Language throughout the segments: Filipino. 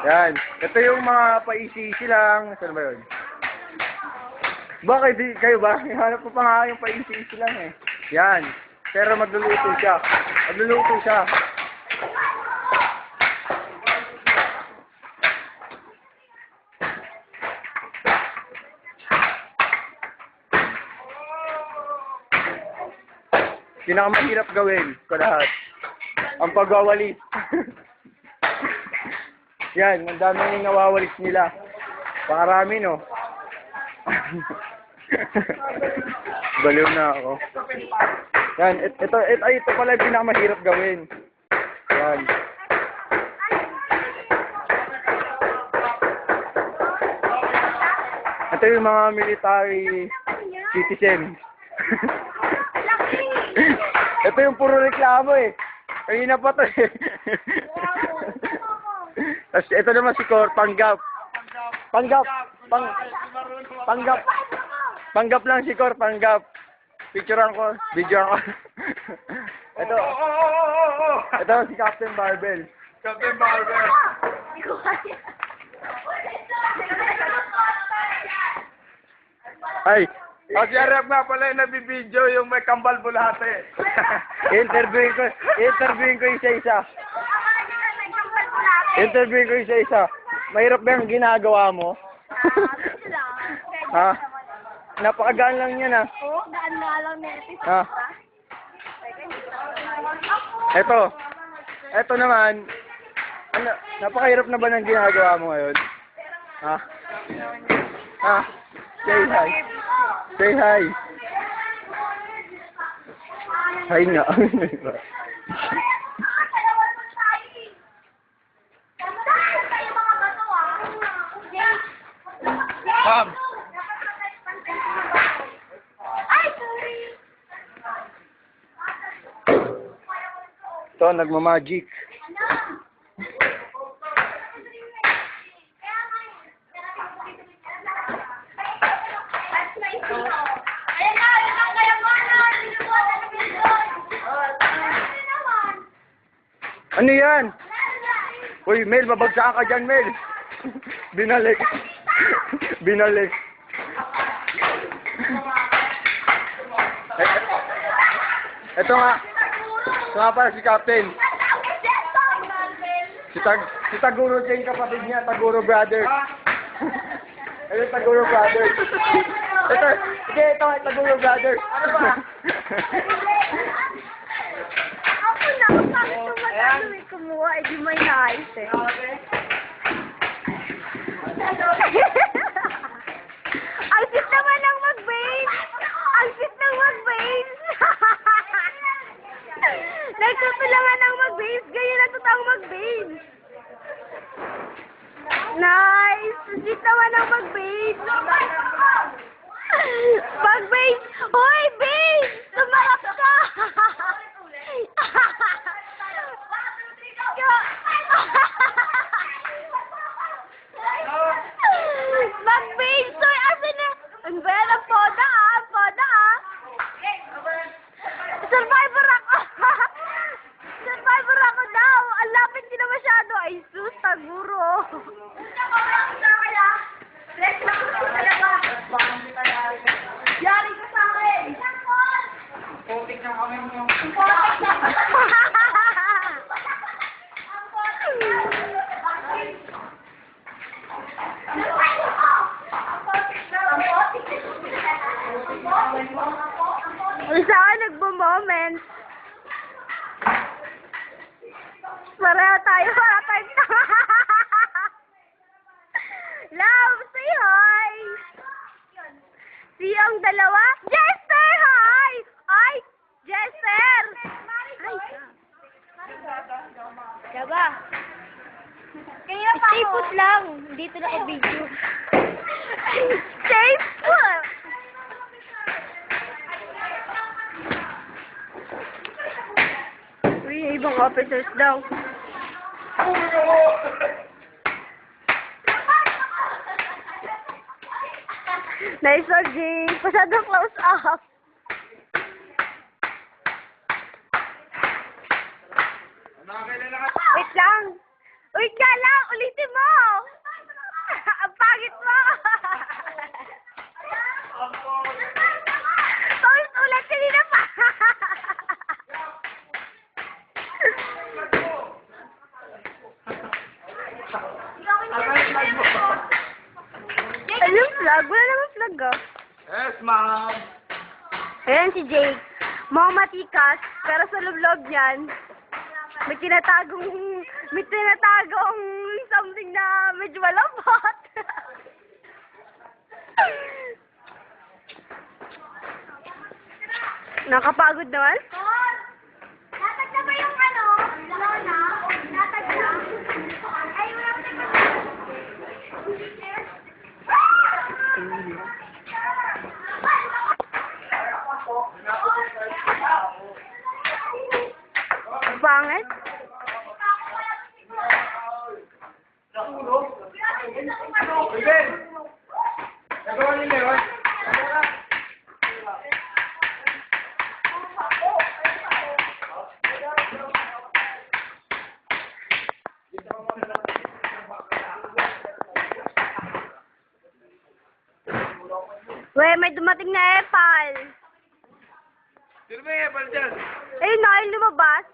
Yan. Ito yung mga paisi-isi lang. Saan ba yun? Bakit di kayo ba? Hanap ko pa nga yung paisi-isi lang eh. Yan. Pero magluluto siya. Magluluto siya. Pinakamahirap gawin ko lahat. Ang pagwawalis. Yan, ang daming nawawalis nila. Pangarami, no? Baliw na ako. Yan, ito pala yung pinakamahirap gawin. Yan. Ito yung mga military citizens. Ito yung puro reklamo eh. Kanina pa to eh. Tapos ito naman si Cor, panggap. Panggap lang si Cor, panggap. Picturean ko, videoan ko. Ito si Captain Barbell. Captain Barbell. Ay, Kasi arap nga pala yung nabibidyo yung may kambal bulate. interviewin ko isa-isa. Interviewin ko isa-isa. Mahirap ba yung ginagawa mo? Ha? Napakagaan lang yan, ha? Oo, gaan nga lang nito. Ha? Ito naman, ano, napakahirap na ba ng ginagawa mo ngayon? Ha? Ha? Say hi. Say hi. Hi nga. Ma'am. Ito, nagmamagic. Ano yan? Uy, Mel, babagsakan ka dyan, Mel. Binalik. Binalik. Ito nga. Ito nga pala si Captain. Si Taguro Jane, kapatid niya, Taguro Brothers. Ito yung Taguro Brothers. Ito, Taguro Brothers. Kumuha, eh, di may nais eh. Ang sit naman ng mag-base! Ang sit ng mag-base! Nagtutulangan ng mag-base, ganyan na tutang mag-base! Nice! Ang sit naman ng mag-base! Mag-base! Hoy, base! Tumakap ka! Mag-base! Soy, asan na? Ang ba yan? Ang poda ah! Ang poda ah! Survivor ako! Survivor ako daw! Ang lapit din na masyado! Ay sus, Taguro! Yari ka sa akin! Putik na kami mo. Putik na! Isa ka nagbo-moment. Pareho tayo. Love, say hi! Siyang dalawa? Jester, hi! Ay, Jester! Ay, diba? Stay put lang. Dito na ka video. Stay put! Uy, ibang officers daw. Nice one, Jing. Masyadong close up. Wait lang. Uy, ka lang! Ulitin mo! Ang pangit mo! Ulit, kanina pa! Ano yung flag? Wala naman flag ah. Yes, ma'am. Ayan si Jake. Mukhang matikas, pero sa loob niyan, may tinatagong something na medyo malambot. Nakapagod naman? Natag na ba yung ano? Lona? Natag na? Ay, wala ko Pangit? Ben! Nagawa niyo na yun? Weh, may dumating na epal. Sino ba yung epal dyan? Ayun na, yung lumabas.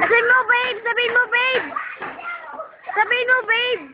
Sabihin mo, babe! Sabihin mo, babe! Sabihin mo, babe!